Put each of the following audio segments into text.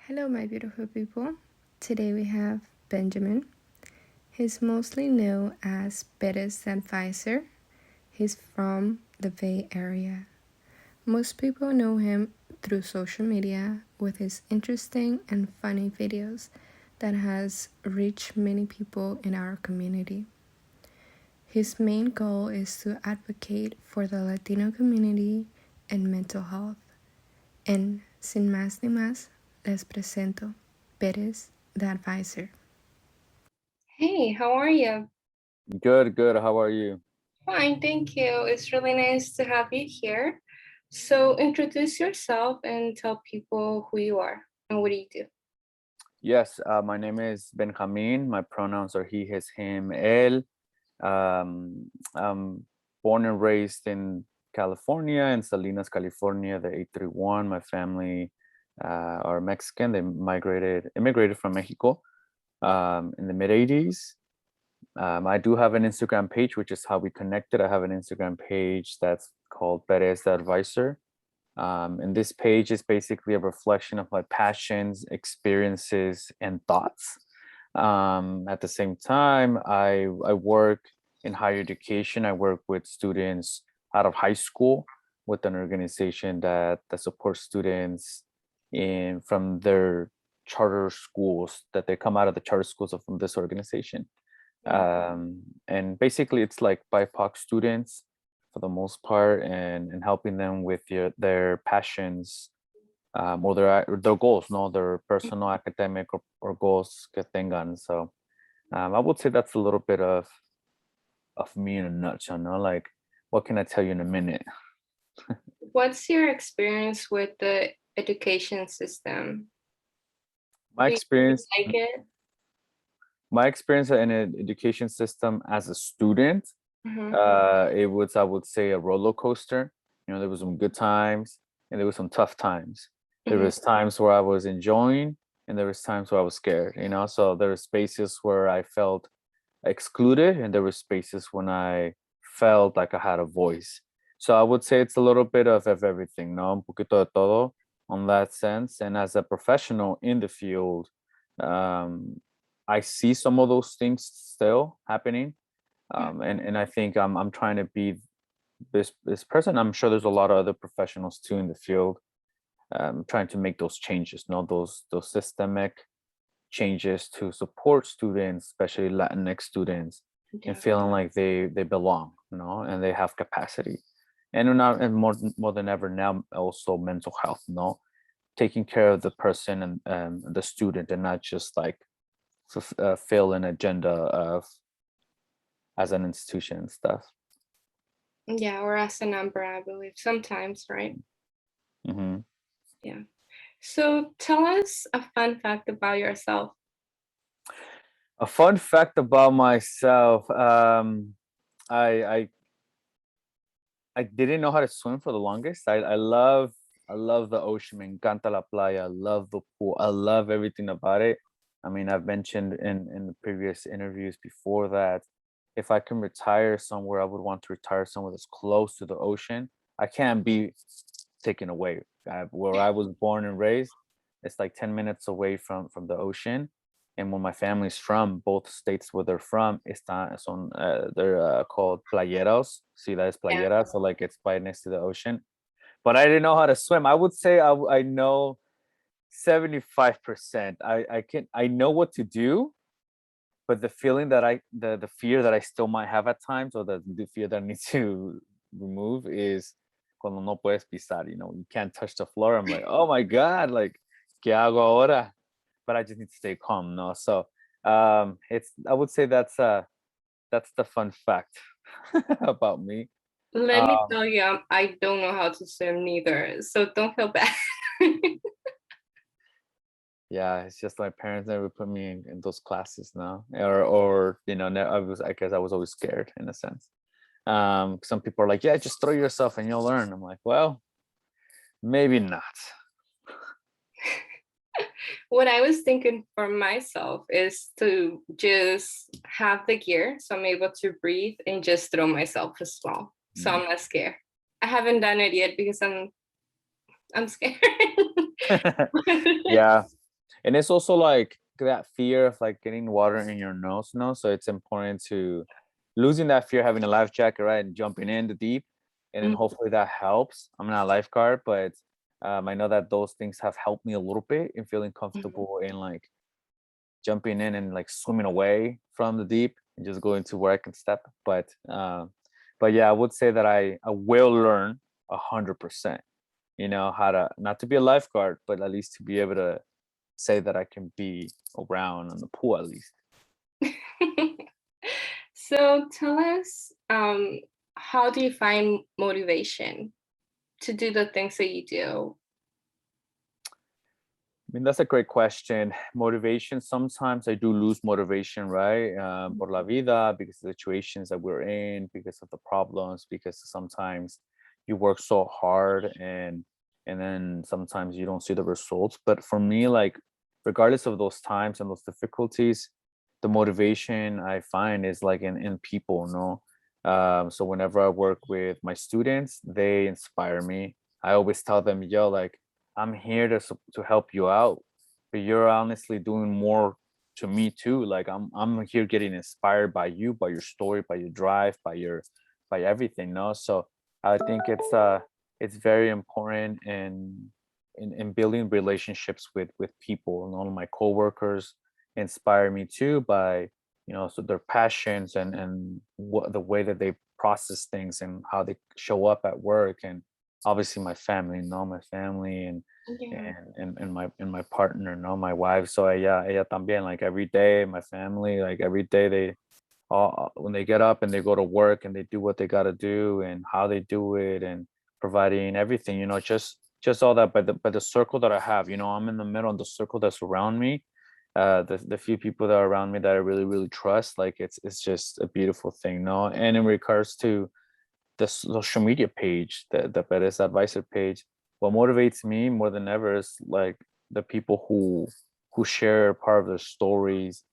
Hello, my beautiful people. Today we have Benjamin. He's mostly known as Perez advisor. He's from the Bay Area. Most people know him through social media with his interesting and funny videos that has reached many people in our community. His main goal is to advocate for the Latino community and mental health. And sin más ni más, les presento Perez, the advisor. Hey, how are you? Good, good. How are you? Fine, thank you. It's really nice to have you here. So introduce yourself and tell people who you are and what do you do. Yes, my name is Benjamin. My pronouns are he, his, him, él. I'm born and raised in California, in Salinas, California, the 831. My family are Mexican. They immigrated from Mexico in the mid 80s. I do have an Instagram page, which is how we connected. I have an Instagram page that's called Perez the Advisor. And this page is basically a reflection of my passions, experiences, and thoughts. At the same time, I work in higher education. I work with students out of high school with an organization that supports students from their charter schools, that they come out of the charter schools from this organization. And basically it's like BIPOC students for the most part, and helping them with their passions, or their goals, no, their personal, academic, or goals que tengan. So I would say that's a little bit of me in a nutshell, no? Like, what can I tell you in a minute? What's your experience with the education system? My Do you experience like it? my experience in an education system as a student, Mhm. it was, I would say, a roller coaster. You know, there was some good times and there was some tough times. There Mhm. was times where I was enjoying and there was times where I was scared, you know. So there were spaces where I felt excluded and there were spaces when I felt like I had a voice. So I would say it's a little bit of everything, no? Un poquito de todo on that sense. And as a professional in the field, um, I see some of those things still happening. And I think I'm trying to be this person. I'm sure there's a lot of other professionals too in the field, trying to make those changes, no, those systemic changes to support students, especially Latinx students, and Yeah. feeling like they belong, you know, and they have capacity. And now, and more than ever now, also mental health, no, taking care of the person and the student, and not just like fulfill an agenda of as an institution and stuff. Yeah, or as a number, I believe. Sometimes, right? Hmm. Yeah. So tell us a fun fact about yourself. A fun fact about myself: I I didn't know how to swim for the longest. I love the ocean. Me encanta la playa. I love the pool. I love everything about it. I mean, I've mentioned in the previous interviews before that if I can retire somewhere, I would want to retire somewhere that's close to the ocean. I can't be taken away. Where I was born and raised, it's like 10 minutes away from the ocean. And where my family's from, both states where they're from, they're called playeros. See, that is Yeah. playera, so like it's right next to the ocean. But I didn't know how to swim. I would say I know 75%. I know what to do, but the feeling that the fear that I still might have at times, or the fear that I need to remove, is cuando no puedes pisar, you know, you can't touch the floor. I'm like, oh my God, like, ¿qué hago ahora? But I just need to stay calm, no? So it's, I would say that's the fun fact about me. Let me Um, tell you, I don't know how to swim neither, so don't feel bad. yeah, it's just my parents never put me in those classes, no, or you know, I guess I was always scared in a sense. Some people are like, yeah, just throw yourself and you'll learn. I'm like, well, maybe not. What I was thinking for myself is to just have the gear so I'm able to breathe and just throw myself as well. So I'm not scared. I haven't done it yet because I'm scared. Yeah, And it's also like that fear of like getting water in your nose, so it's important to losing that fear, having a life jacket, right, and jumping in the deep, and then Mhm. hopefully that helps. I'm not a lifeguard, but I know that those things have helped me a little bit in feeling Mhm. comfortable in like jumping in and like swimming away from the deep and just going to where I can step. But yeah, I would say that I will learn 100%, how to not to be a lifeguard, but at least to be able to say that I can be around in the pool at least. So tell us, how do you find motivation to do the things that you do? I mean, that's a great question. Motivation, sometimes I do lose motivation, right? Por la vida, because of the situations that we're in, because of the problems, because sometimes you work so hard and then sometimes you don't see the results. But for me, like regardless of those times and those difficulties, the motivation I find is like in people, no? So whenever I work with my students, they inspire me. I always tell them, yo, like I'm here to help you out, but you're honestly doing more to me too. Like I'm here getting inspired by you, by your story, by your drive, by everything. No, so I think it's very important in building relationships with people. And all of my coworkers inspire me too by so their passions and what the way that they process things and how they show up at work, and obviously my family, my family Yeah. and my partner, my wife. So ella también, like every day, my family, like every day they all when they get up and they go to work and they do what they got to do and how they do it and providing everything, just all that. But the circle that I have, I'm in the middle of the circle that's around me, the few people that are around me that I really really trust. Like it's just a beautiful thing, no. And in regards to the social media page, the Perez Advisor page, what motivates me more than ever is like the people who share part of their stories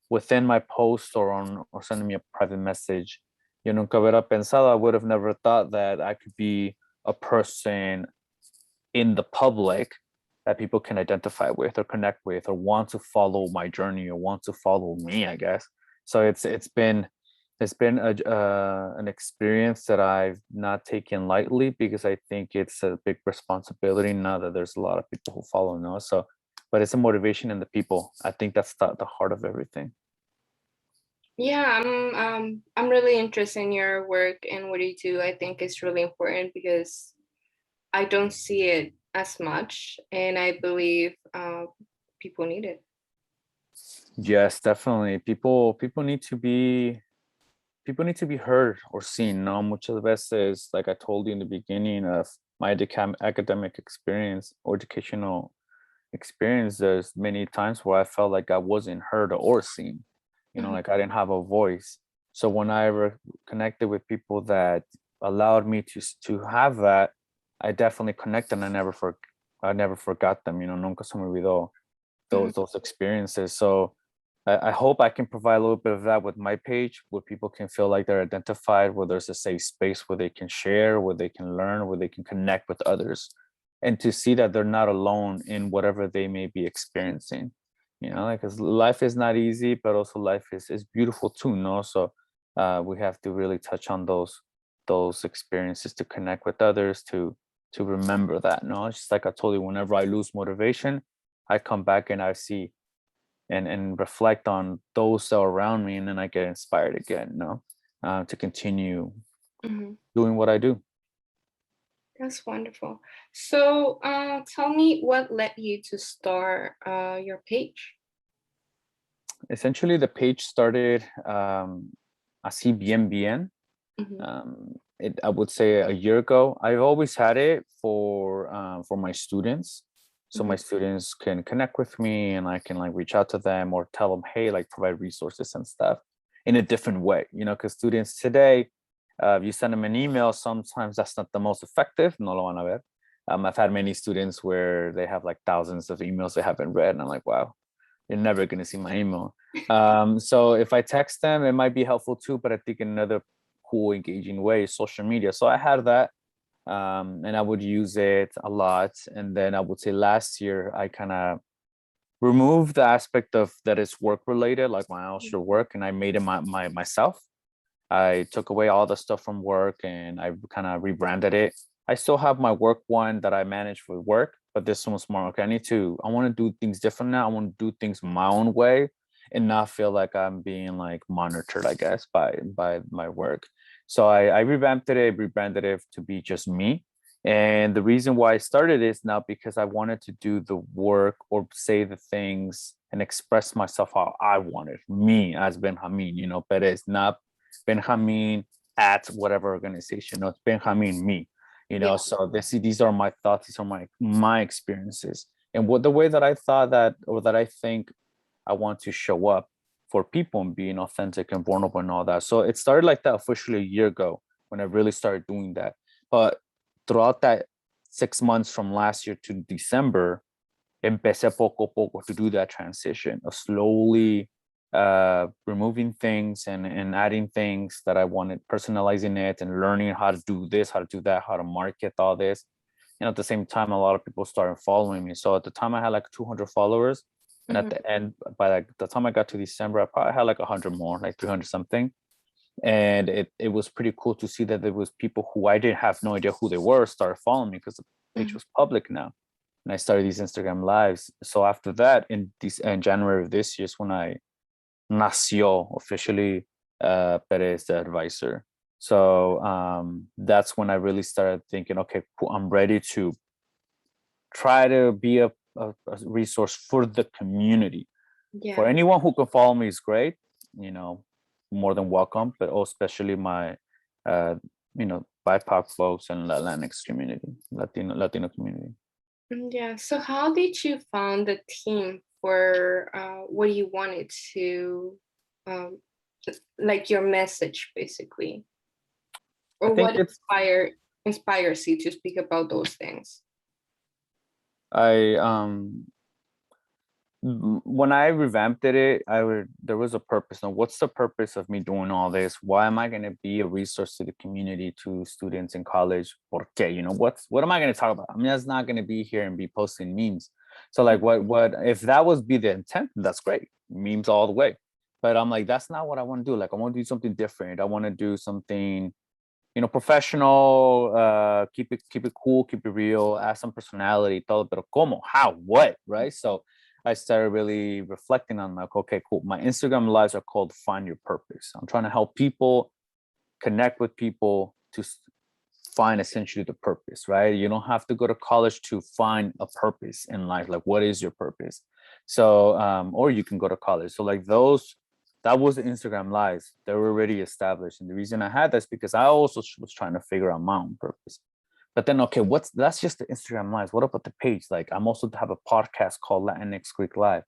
within my post or sending me a private message. Yo nunca hubiera pensado, I would have never thought that I could be a person in the public that people can identify with or connect with or want to follow my journey or want to follow me, I guess. So it's been an experience that I've not taken lightly, because I think it's a big responsibility now that there's a lot of people who follow now. So, but it's a motivation in the people. I think that's the heart of everything. Yeah, I'm really interested in your work and what you do. I think it's really important because I don't see it as much, and I believe people need it. Yes, definitely. People need to be heard or seen. No, muchas veces, like I told you in the beginning of my academic experience or educational experience, there's many times where I felt like I wasn't heard or seen. Mhm. Like I didn't have a voice. So when I connected with people that allowed me to have that, I definitely connected. And I never forgot them. Nunca se me olvidó Mhm. those experiences. So I hope I can provide a little bit of that with my page, where people can feel like they're identified, where there's a safe space where they can share, where they can learn, where they can connect with others, and to see that they're not alone in whatever they may be experiencing. Because life is not easy, but also life is beautiful too. No, so we have to really touch on those experiences to connect with others, to remember that. No, it's just like I told you, whenever I lose motivation, I come back and I see and reflect on those that are around me, and then I get inspired again, to continue Mhm. doing what I do. That's wonderful. So, tell me what led you to start your page? Essentially, the page started así bien. Mhm. I would say a year ago. I've always had it for my students, so my Mhm. students can connect with me and I can like reach out to them or tell them, hey, like provide resources and stuff in a different way. Because students today, if you send them an email, sometimes that's not the most effective. No lo van a ver. I've had many students where they have like thousands of emails they haven't read, and I'm like, wow, you're never gonna see my email. So if I text them, it might be helpful too. But I think another cool, engaging way is social media. So I had that, and I would use it a lot. And then I would say last year I kind of remove the aspect of that it's work related, like my actual work, and I made it myself. I took away all the stuff from work and I kind of rebranded it. I still have my work one that I manage for work, but this one was more okay. I want to do things different now. I want to do things my own way and not feel like I'm being like monitored, I guess, by my work. So I revamped it, rebranded it to be just me. And the reason why I started is not because I wanted to do the work or say the things and express myself how I wanted, me as Benjamin, Perez, not Benjamin at whatever organization. No, it's Benjamin me. Yeah. So these are my thoughts, these are my experiences. And what the way that I thought that, or that I think I want to show up for people and being authentic and vulnerable and all that. So it started like that officially a year ago when I really started doing that. But throughout that 6 months from last year to December, empecé poco a poco to do that transition of slowly removing things and adding things that I wanted, personalizing it and learning how to do this, how to do that, how to market all this. And at the same time, a lot of people started following me. So at the time I had like 200 followers. And at the end, by like the time I got to December, I probably had like 100 more, like 300 something. And it was pretty cool to see that there was people who I didn't have no idea who they were started following me because the page was public now. And I started these Instagram lives. So after that, in January of this year is when I nació officially Perez the advisor. So that's when I really started thinking, okay, cool, I'm ready to try to be a resource for the community. For Yeah. anyone who can follow me is great, more than welcome, but especially my BIPOC folks and Latinx community, Latino community. Yeah. So how did you found the team for what you wanted to um, like your message basically? I Or think what it's inspires you to speak about those things? I when I revamped it, there was a purpose. Now, what's the purpose of me doing all this? Why am I going to be a resource to the community, to students in college? Porque, what am I going to talk about? I mean, that's not going to be here and be posting memes. So, like, what if that was be the intent? That's great, memes all the way. But I'm like, that's not what I want to do. Like, I want to do something different. I want to do something professional, keep it cool, keep it real, add some personality, todo, pero como, how, what, right? So I started really reflecting on like, okay, cool. My Instagram lives are called Find Your Purpose. I'm trying to help people connect with people to find essentially the purpose, right? You don't have to go to college to find a purpose in life. Like, what is your purpose? So, or you can go to college. So like that was the Instagram lives. They were already established. And the reason I had that's because I also was trying to figure out my own purpose. But then, okay, that's just the Instagram lives. What about the page? Like, I'm also have a podcast called Latinx Greek Live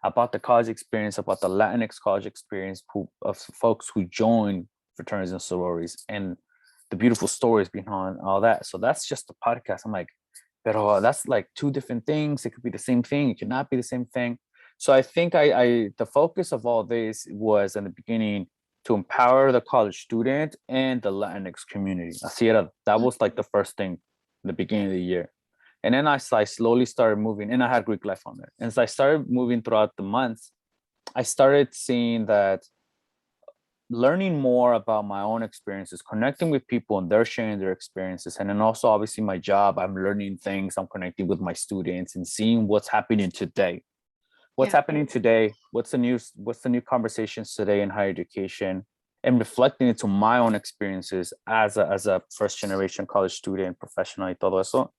about the college experience, about the Latinx college experience of folks who join fraternities and sororities and the beautiful stories behind all that. So that's just the podcast. I'm like, but that's like two different things. It could be the same thing. It cannot be the same thing. So I think the focus of all this was in the beginning to empower the college student and the Latinx community. That was like the first thing in the beginning of the year. And then I slowly started moving, and I had Greek life on there. And as I started moving throughout the months, I started seeing that learning more about my own experiences, connecting with people and they're sharing their experiences. And then also obviously my job, I'm learning things, I'm connecting with my students and seeing what's happening today. What's happening today? What's the new conversations today in higher education? And reflecting into my own experiences as a first generation college student, professional y todo eso.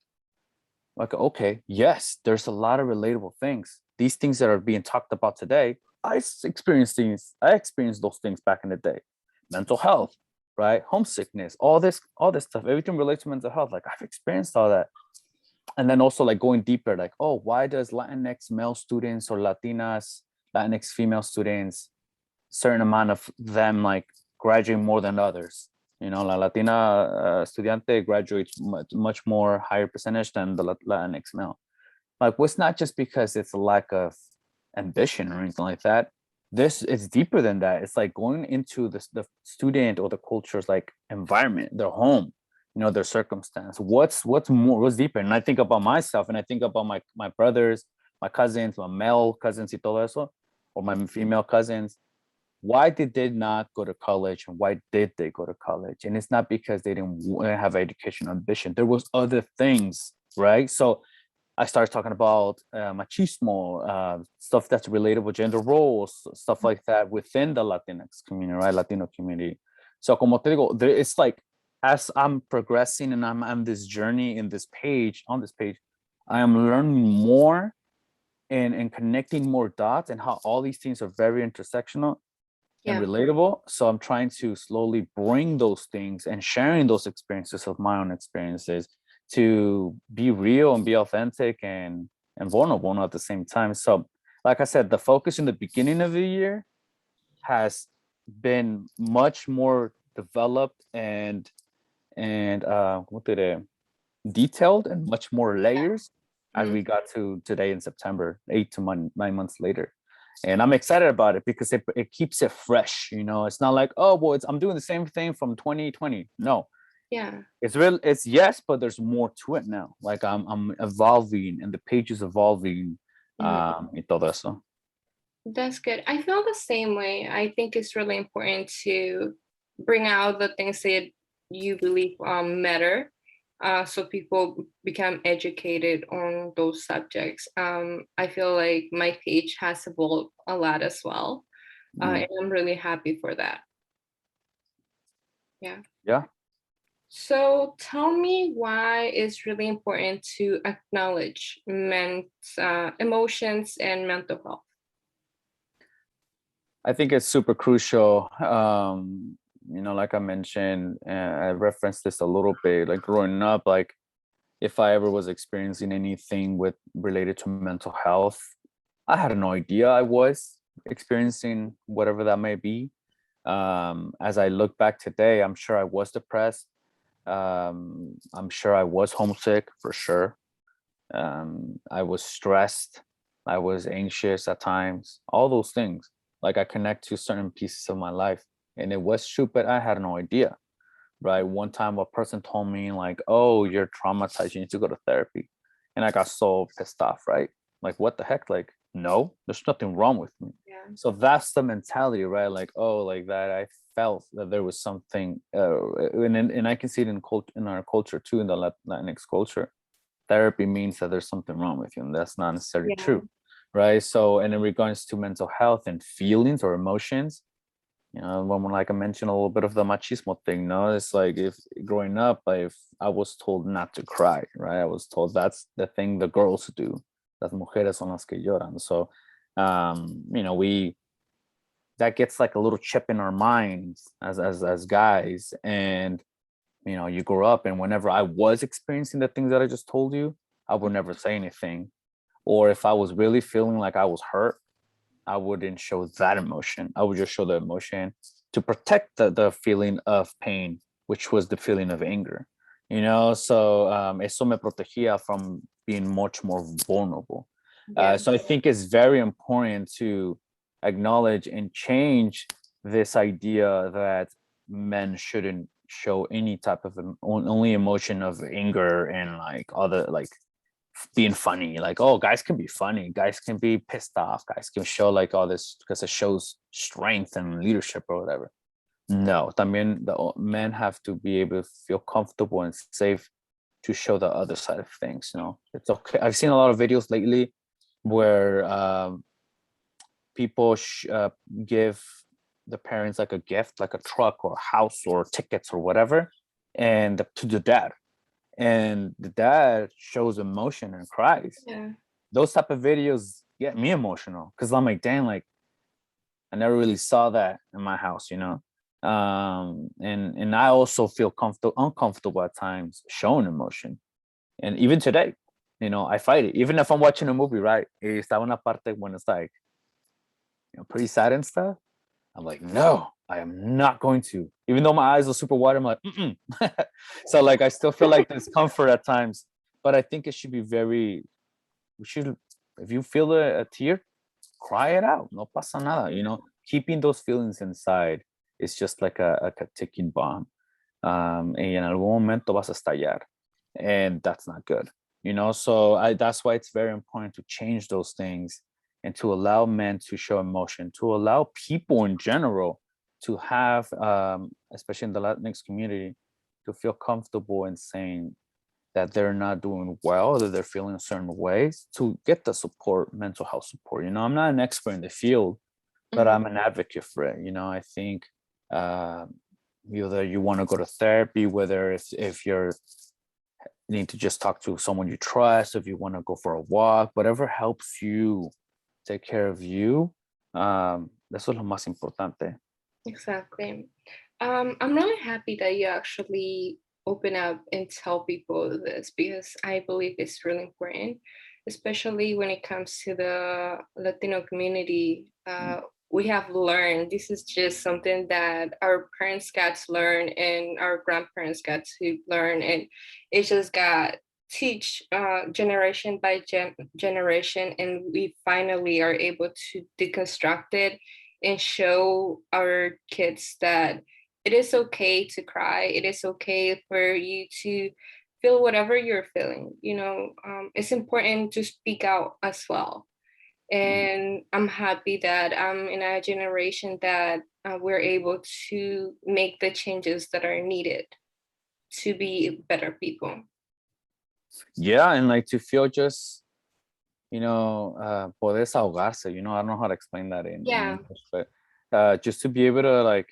Like, okay, yes, there's a lot of relatable things. These things that are being talked about today, I experienced those things back in the day. Mental health, right? Homesickness, all this stuff, everything relates to mental health. Like, I've experienced all that. And then also like going deeper, like, oh, why does Latinx male students or Latinx female students, certain amount of them like graduate more than others? La Latina estudiante graduates much more higher percentage than the Latinx male. Like, well, it's not just because it's a lack of ambition or anything like that. This is deeper than that. It's like going into the student or the culture's like environment, their home, their circumstance. What's deeper? And I think about myself, and I think about my brothers, my cousins, my male cousins y todo eso, or my female cousins, why did they not go to college and why did they go to college? And it's not because they didn't have education ambition. There was other things, right? So I started talking about machismo, stuff that's relatable, gender roles, stuff like that within the Latinx community, right? Latino community. So como te digo, it's like as I'm progressing and I'm this journey in this page, on this page, I am learning more and connecting more dots and how all these things are very intersectional and relatable. So I'm trying to slowly bring those things and sharing those experiences of my own experiences to be real and be authentic and vulnerable at the same time. So like I said, the focus in the beginning of the year has been much more developed and detailed and much more layers as we got to today in September, 9 months later. And I'm excited about it because it keeps it fresh. You know, it's not like, oh, well, I'm doing the same thing from 2020. No. Yeah. It's real. It's yes, but there's more to it now. Like I'm evolving and the page is evolving. Y todo eso. That's good. I feel the same way. I think it's really important to bring out the things that you believe matter, so people become educated on those subjects. I feel like my page has evolved a lot as well, and I'm really happy for that. Yeah. Yeah. So tell me why it's really important to acknowledge men's emotions and mental health. I think it's super crucial. You know, like I mentioned, I referenced this a little bit, like growing up, like if I ever was experiencing anything related to mental health, I had no idea I was experiencing whatever that may be. As I look back today, I'm sure I was depressed. I'm sure I was homesick for sure. I was stressed. I was anxious at times, all those things. Like I connect to certain pieces of my life and it was true, but I had no idea, right? One time a person told me like, oh, you're traumatized, you need to go to therapy. And I got so pissed off, right? Like, what the heck? Like, no, there's nothing wrong with me. Yeah. So that's the mentality, right? Like, oh, like that I felt that there was something, and I can see it in our culture too, in the Latinx culture. Therapy means that there's something wrong with you, and that's not necessarily true, right? So, and in regards to mental health and feelings or emotions, you know, when like I mentioned a little bit of the machismo thing, no, it's like if growing up, if I was told not to cry, right? I was told that's the thing the girls do. Las mujeres son las que lloran. So, you know, that gets like a little chip in our minds as guys, and you know, you grow up, and whenever I was experiencing the things that I just told you, I would never say anything. Or if I was really feeling like I was hurt, I wouldn't show that emotion. I would just show the emotion to protect the feeling of pain, which was the feeling of anger. You know, so eso me protegía from being much more vulnerable. So I think it's very important to acknowledge and change this idea that men shouldn't show any type of only emotion of anger and like other like being funny. Like, oh, guys can be funny, guys can be pissed off, guys can show like all this because it shows strength and leadership or whatever. No, también the men have to be able to feel comfortable and safe to show the other side of things. You know, it's okay. I've seen a lot of videos lately where people give the parents like a gift, like a truck or a house or tickets or whatever, and to the dad, and the dad shows emotion and cries. Yeah. Those type of videos get me emotional because I'm like, damn, like I never really saw that in my house, you know. And I also feel uncomfortable at times showing emotion, and even today, you know, I fight it. Even if I'm watching a movie, right? Está una parte when it's like, you know, pretty sad and stuff. I'm like, no, I am not going to. Even though my eyes are super wide, I'm like, mm-mm. So like, I still feel like discomfort at times, but I think it should be if you feel a tear, cry it out. No pasa nada, you know. Keeping those feelings inside is just like a ticking bomb. Y en algún momento vas a estallar, and that's not good. So that's why it's very important to change those things and to allow men to show emotion, to allow people in general to have, especially in the Latinx community, to feel comfortable in saying that they're not doing well, that they're feeling a certain ways, to get the support, mental health support. I'm not an expert in the field, but Mhm. I'm an advocate for it. I think uh, whether you want to go to therapy, whether if you're need to just talk to someone you trust, if you want to go for a walk, whatever helps you take care of you, eso es lo más importante. Exactly. I'm really happy that you actually open up and tell people this because I believe it's really important, especially when it comes to the Latino community. We have learned this is just something that our parents got to learn and our grandparents got to learn, and it just got teach generation by generation, and we finally are able to deconstruct it and show our kids that it is okay to cry. It is okay for you to feel whatever you're feeling. It's important to speak out as well. And I'm happy that I'm in a generation that we're able to make the changes that are needed to be better people. Yeah, and like to feel just, poder desahogarse, I don't know how to explain that in Yeah, English, but just to be able to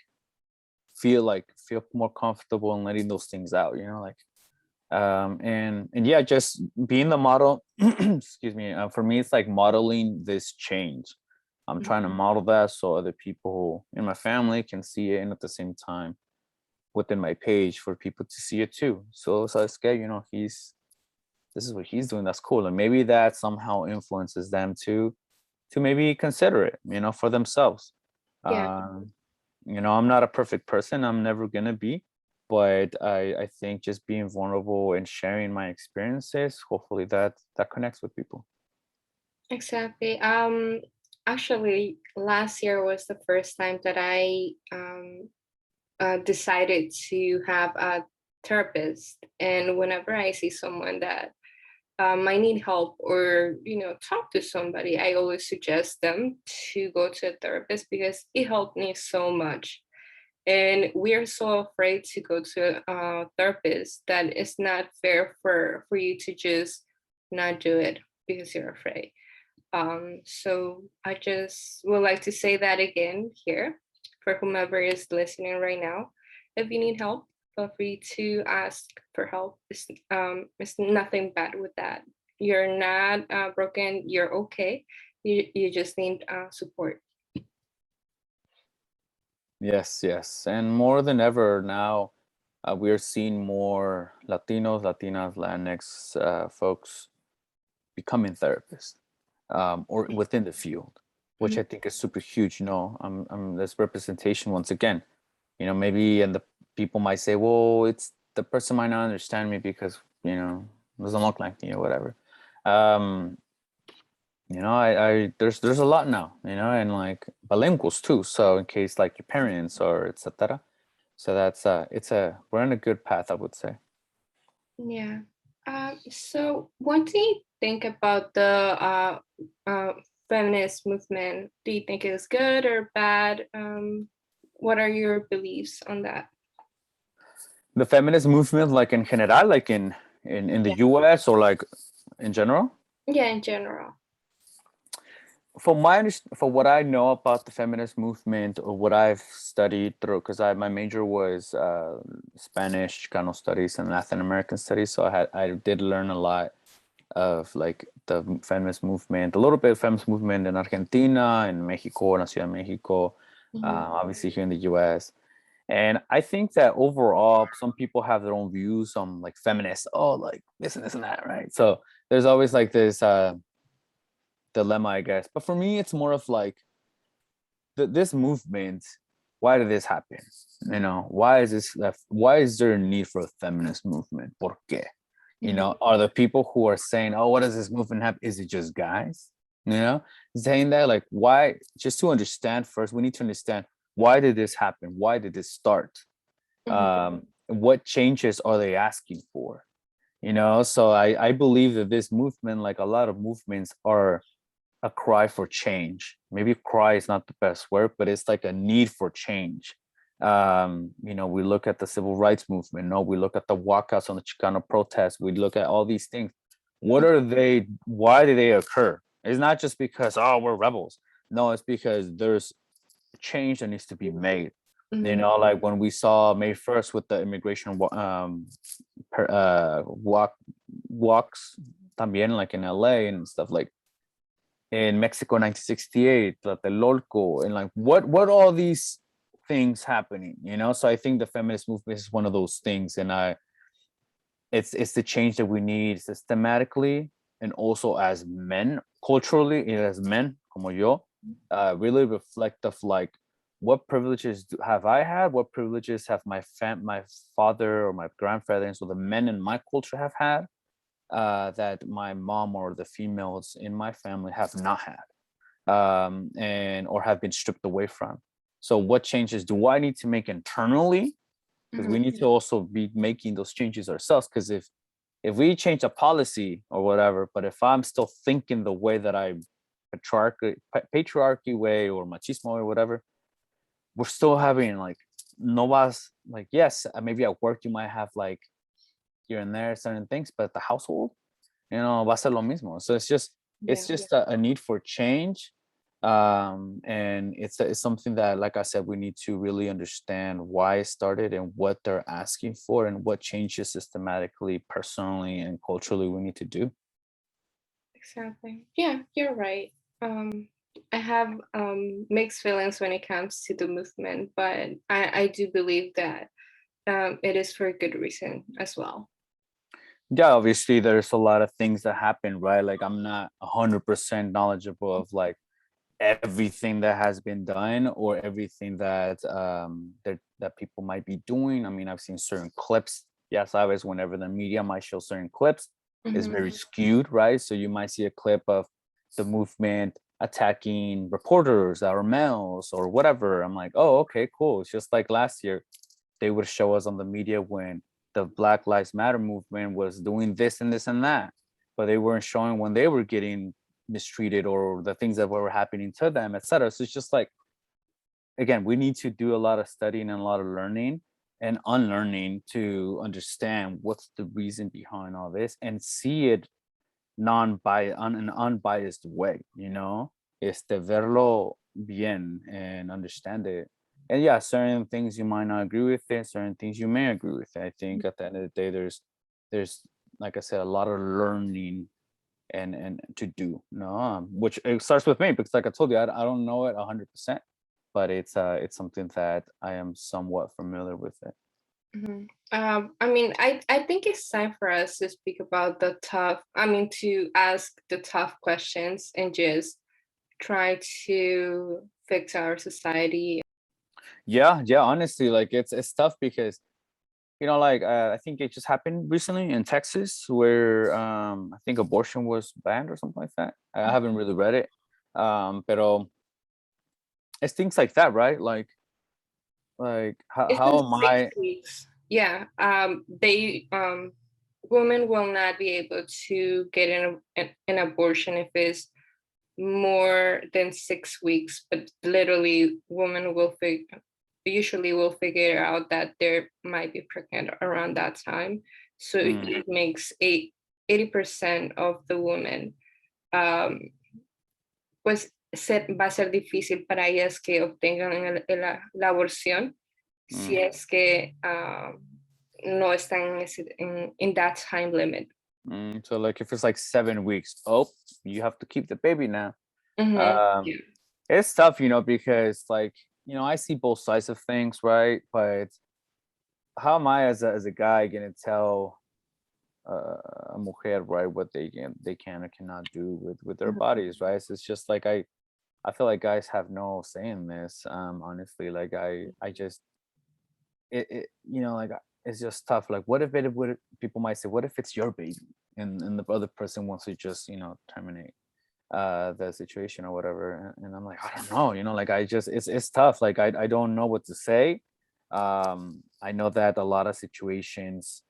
feel more comfortable in letting those things out, and yeah, just being the model. Excuse me, for me it's like modeling this change. I'm trying to model that so other people in my family can see it, and at the same time within my page for people to see it too. So it's good, this is what he's doing, that's cool, and maybe that somehow influences them to maybe consider it, for themselves. yeah. um I'm not a perfect person, I'm never gonna be, but I think just being vulnerable and sharing my experiences, hopefully that connects with people. Exactly. Actually, last year was the first time that I decided to have a therapist. And whenever I see someone that might need help or talk to somebody, I always suggest them to go to a therapist because it helped me so much. And we are so afraid to go to a therapist that it's not fair for you to just not do it because you're afraid. So I just would like to say that again here for whomever is listening right now. If you need help, feel free to ask for help. It's nothing bad with that. You're not broken. You're okay. You just need support. Yes, and more than ever now, we are seeing more Latinos, Latinas, Latinx folks becoming therapists, or within the field, which Mhm. I think is super huge. This representation once again. Maybe, and the people might say, well, it's the person might not understand me because doesn't look like me or whatever. Um, I there's a lot now, and like bilinguals too. So in case like your parents or etc. So that's we're on a good path, I would say. Yeah. So what do you think about the uh, feminist movement? Do you think it's good or bad? What are your beliefs on that? The feminist movement, like in general, like in the Yeah, US or like in general. yeah, in general. For what I know about the feminist movement or what I've studied through, because my major was Spanish Chicano studies and Latin American studies, so I did learn a lot of like the feminist movement, a little bit of feminist movement in Argentina, in Mexico, in Ciudad de Mexico, Mhm. obviously here in the US. And I think that overall, some people have their own views on like feminists, oh, like this and that, right? So there's always like this dilemma, I guess. But for me, it's more of like this movement. Why did this happen? Why is this left? Why is there a need for a feminist movement? ¿Por qué? Mhm. Are the people who are saying, "Oh, what does this movement have?" Is it just guys? Saying that, like, why? Just to understand first, we need to understand why did this happen? Why did this start? Mhm. What changes are they asking for? you know. So I believe that this movement, like a lot of movements, are a cry for change. Maybe cry is not the best word, but it's like a need for change. You know, we look at the civil rights movement, no, we look at the walkouts on the Chicano protests, we look at all these things. What are they, why do they occur? It's not just because, oh, we're rebels. No, it's because there's change that needs to be made. You Mhm. know, like when we saw May 1st with the immigration walks también, like in LA and stuff, like in Mexico 1968, Tlatelolco, and like what all these things happening, you know? So I think the feminist movement is one of those things, and it's the change that we need systematically and also as men, culturally, and as men, como yo, really reflect of like what privileges have I had, what privileges have my father or my grandfather, and so the men in my culture have had, that my mom or the females in my family have not had, and or have been stripped away from. So what changes do I need to make internally? Because we Mhm. need to also be making those changes ourselves. Because if we change a policy or whatever, but if I'm still thinking the way that I patriarchy way or machismo or whatever, we're still having like no was like, yes, maybe at work you might have like here and there certain things, but the household, you know, va a ser lo mismo. So it's Yeah. just a need for change. And it's something that, like I said, we need to really understand why it started and what they're asking for and what changes systematically, personally, and culturally we need to do. Exactly. Yeah, you're right. Um, I have mixed feelings when it comes to the movement, but I do believe that it is for a good reason as well. Yeah, obviously there's a lot of things that happen, right? Like I'm not 100% knowledgeable of like everything that has been done or everything that people might be doing. I mean, I've seen certain clips. Yeah, sabes, whenever the media might show certain clips, is Mhm. very skewed, right? So you might see a clip of the movement attacking reporters that are males or whatever. I'm like, oh, okay, cool. It's just like last year, they would show us on the media when the Black Lives Matter movement was doing this and this and that, but they weren't showing when they were getting mistreated or the things that were happening to them, etc. So it's just like, again, we need to do a lot of studying and a lot of learning and unlearning to understand what's the reason behind all this and see it non-biased on an unbiased way, you know, verlo bien and understand it. And yeah, certain things you might not agree with it, certain things you may agree with it. I think at the end of the day, there's like I said, a lot of learning and to do, no, which it starts with me because like I told you, I don't know it 100%, but it's something that I am somewhat familiar with it. Mhm. I mean, I think it's time for us to speak about the tough, I mean, to ask the tough questions and just try to fix our society. Yeah, honestly, like it's tough because, you know, like I think it just happened recently in Texas where I think abortion was banned or something like that. I haven't really read it, pero it's things like that, right? Like It's in how am six I? weeks. Yeah. They women will not be able to get an abortion if it's more than 6 weeks, but literally women will usually will figure out that they might be pregnant around that time. So Mm, it makes 80% of the women, um, pues va a ser difícil para ellas que obtengan la aborción si mm, es que no están in that time limit. so like if it's like 7 weeks, oh, you have to keep the baby now. Mhm. Um, Yeah. it's tough, you know, because like, you know, I see both sides of things, right? But how am I as a guy gonna tell a mujer, right, what they can or cannot do with their Mhm. bodies, right? So it's just like I feel like guys have no say in this. Honestly, like I just it you know, like it's just tough. Like what if it would, people might say, what if it's your baby and the other person wants to just, you know, terminate the situation or whatever, and I'm like, I don't know, you know, like I just it's tough. Like I don't know what to say. I know that a lot of situations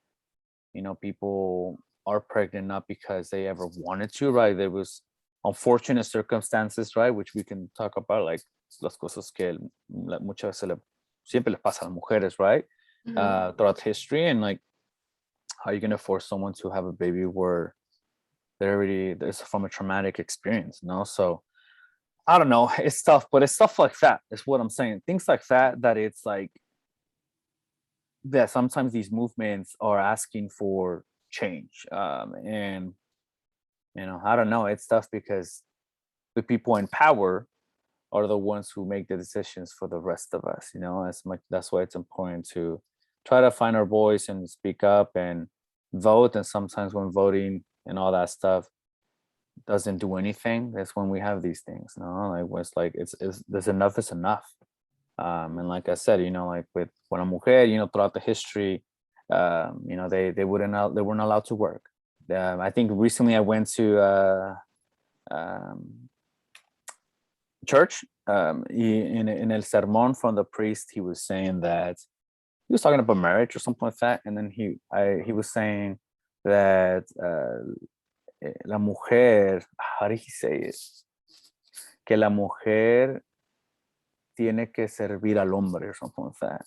people are pregnant not because they ever wanted to, right? There was unfortunate circumstances, right? Which we can talk about, like las cosas que muchas veces siempre les pasa a las mujeres, right? Throughout history, and like, how are you going to force someone to have a baby where there's from a traumatic experience, so I don't know, it's tough, but it's stuff like that is what I'm saying, things like that it's like that sometimes these movements are asking for change, and I don't know, it's tough because the people in power are the ones who make the decisions for the rest of us, as much. That's why it's important to try to find our voice and speak up and vote. And sometimes when voting and all that stuff doesn't do anything, that's when we have these things, like when it's like it's there's enough is enough. And like I said, like with una mujer, throughout the history, they weren't allowed to work. I think recently I went to church, in el sermon from the priest, he was saying that he was talking about marriage or something like that, and then he was saying that la mujer, how did he say it? Que la mujer tiene que servir al hombre or something like that,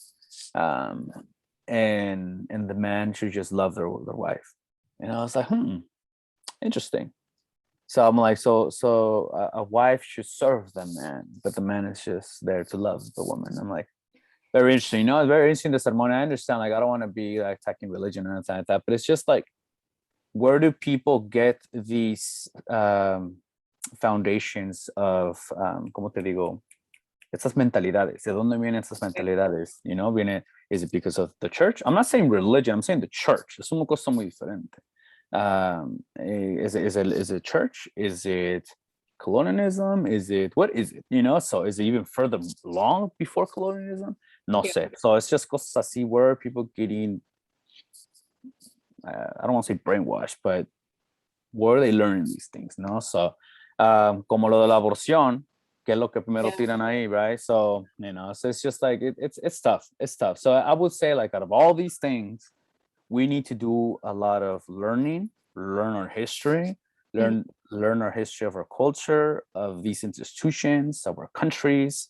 and the man should just love their wife. And I was like, interesting. So I'm like, so a wife should serve the man, but the man is just there to love the woman. I'm like, very interesting. It's very interesting, the sermon. I understand, like, I don't want to be like attacking religion or anything like that, but it's just like, where do people get these foundations of, ¿cómo te digo? Estas mentalidades. ¿De dónde vienen estas mentalidades? Is it because of the church? I'm not saying religion, I'm saying the church. Es una cosa muy diferente. Is it church? Is it colonialism? What is it? So is it even further long before colonialism? No sé. So it's just cosas así where people getting, I don't want to say brainwashed, but where are they learning these things? So como lo de la aborción, que es lo que primero tiran ahí, right? So so it's just like it's tough. So I would say, like, out of all these things, we need to do a lot of learn our history, learn our history of our culture, of these institutions, of our countries,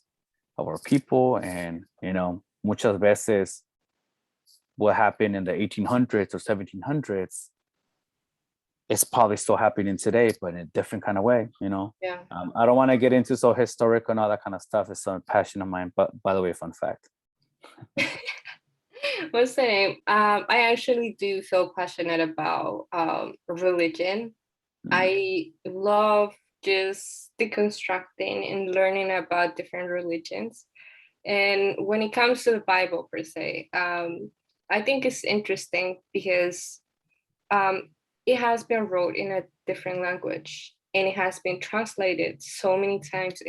of our people. And muchas veces what happened in the 1800s or 1700s is probably still happening today, but in a different kind of way. I don't want to get into so historic and all that kind of stuff. It's a passion of mine, but by the way, fun fact. Well, same. I actually do feel passionate about religion. I love just deconstructing and learning about different religions. And when it comes to the Bible per se, I think it's interesting because it has been wrote in a different language, and it has been translated so many times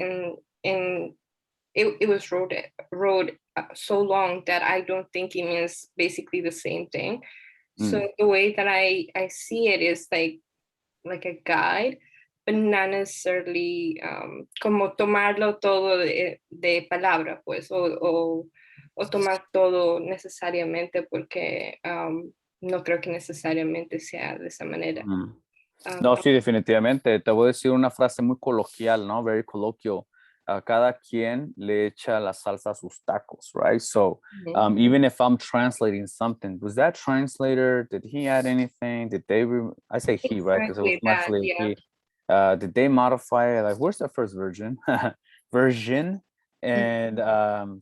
it was wrote so long that I don't think it means basically the same thing. So the way that I see it is like a guide, but not necessarily como tomarlo todo de palabra, pues, o tomar todo necesariamente, porque no creo que necesariamente sea de esa manera. No, sí, definitivamente. Te voy a decir una frase muy coloquial, ¿no? Very colloquial. Cada quien le echa la salsa a sus tacos, right? So even if I'm translating something, was that translator, did he add anything? Did they, I say he, right? Because it was mostly he. Did they modify it? Like, where's the first version? And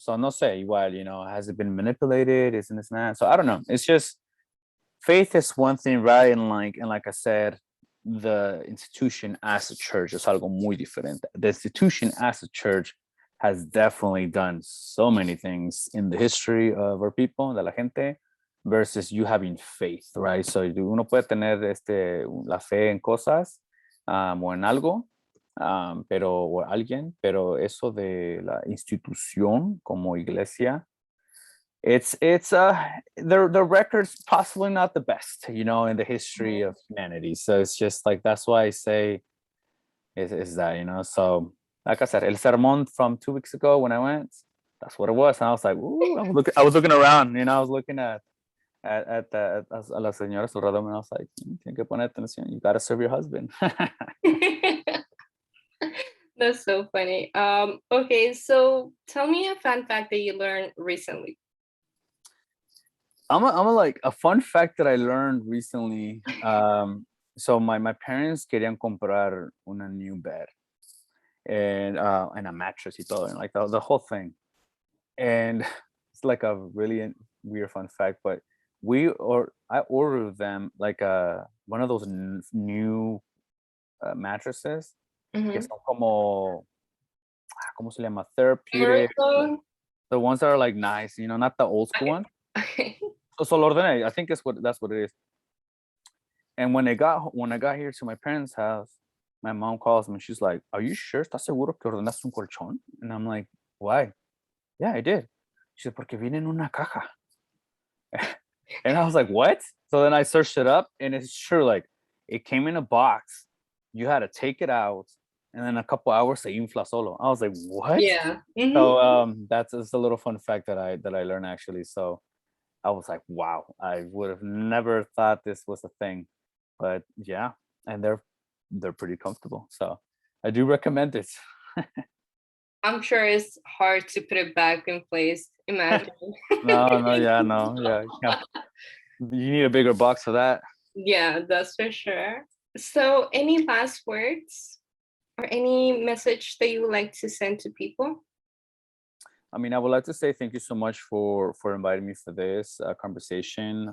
so no sé, igual, has it been manipulated? Isn't this not? So I don't know. It's just, faith is one thing, right? And like I said, the institution as a church is algo muy diferente. The institution as a church has definitely done so many things in the history of our people, de la gente, versus you having faith, right? So uno puede tener la fe en cosas o en algo, o alguien, pero eso de la institución como iglesia, it's the record's possibly not the best, in the history of humanity. So it's just like, that's why I say is that, so like I said, el sermon from 2 weeks ago when I went, that's what it was. And I was like, ooh, I was looking around, I was looking at A la señora Surrado, I was like, tiene que poner atención. You gotta serve your husband. That's so funny. Okay, so tell me a fun fact that you learned recently. I'm like a fun fact that I learned recently. So my parents querían comprar una new bed and a mattress y todo, and like the whole thing. And it's like a really weird fun fact, but I ordered them like one of those new mattresses que Mhm. son como ¿cómo se llama? Therapeutic. Miracle. The ones that are like nice, not the old school one. Okay. So lo ordené. I think that's what it is. And when I got here to my parents' house, my mom calls me. She's like, "Are you sure? ¿Estás seguro que ordenaste un colchón?" And I'm like, "Why?" "Yeah, I did." She said, "Porque viene en una caja." And I was like, "What?" So then I searched it up, and it's true. Like, it came in a box. You had to take it out, and then a couple hours se infla solo. I was like, "What?" Yeah. So that's a little fun fact that I learned actually. So I was like, wow, I would have never thought this was a thing. But yeah, and they're pretty comfortable. So I do recommend it. I'm sure it's hard to put it back in place. Imagine. No, yeah. You need a bigger box for that. Yeah, that's for sure. So, any last words or any message that you would like to send to people? I mean, I would like to say thank you so much for inviting me for this conversation.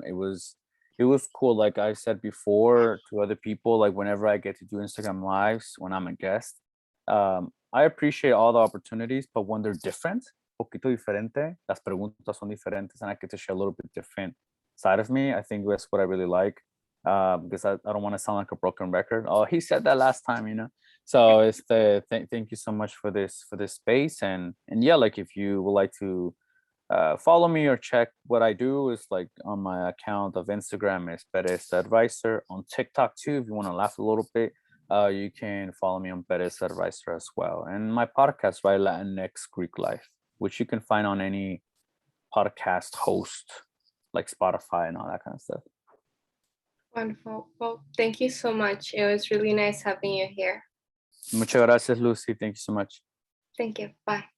It was cool. Like I said before to other people, like whenever I get to do Instagram lives when I'm a guest, I appreciate all the opportunities, but when they're different, poquito diferente, las preguntas son diferentes, and I get to share a little bit different side of me. I think that's what I really like. Because I don't want to sound like a broken record. Oh, he said that last time. So it's thank you so much for this space, and yeah, like if you would like to follow me or check what I do is like on my account of Instagram is Perez Advisor. On TikTok too, if you want to laugh a little bit, you can follow me on Perez Advisor as well. And my podcast, right, Latinx Greek Life, which you can find on any podcast host like Spotify and all that kind of stuff. Wonderful. Well, thank you so much. It was really nice having you here. Muchas gracias, Lucy. Thank you so much. Thank you. Bye.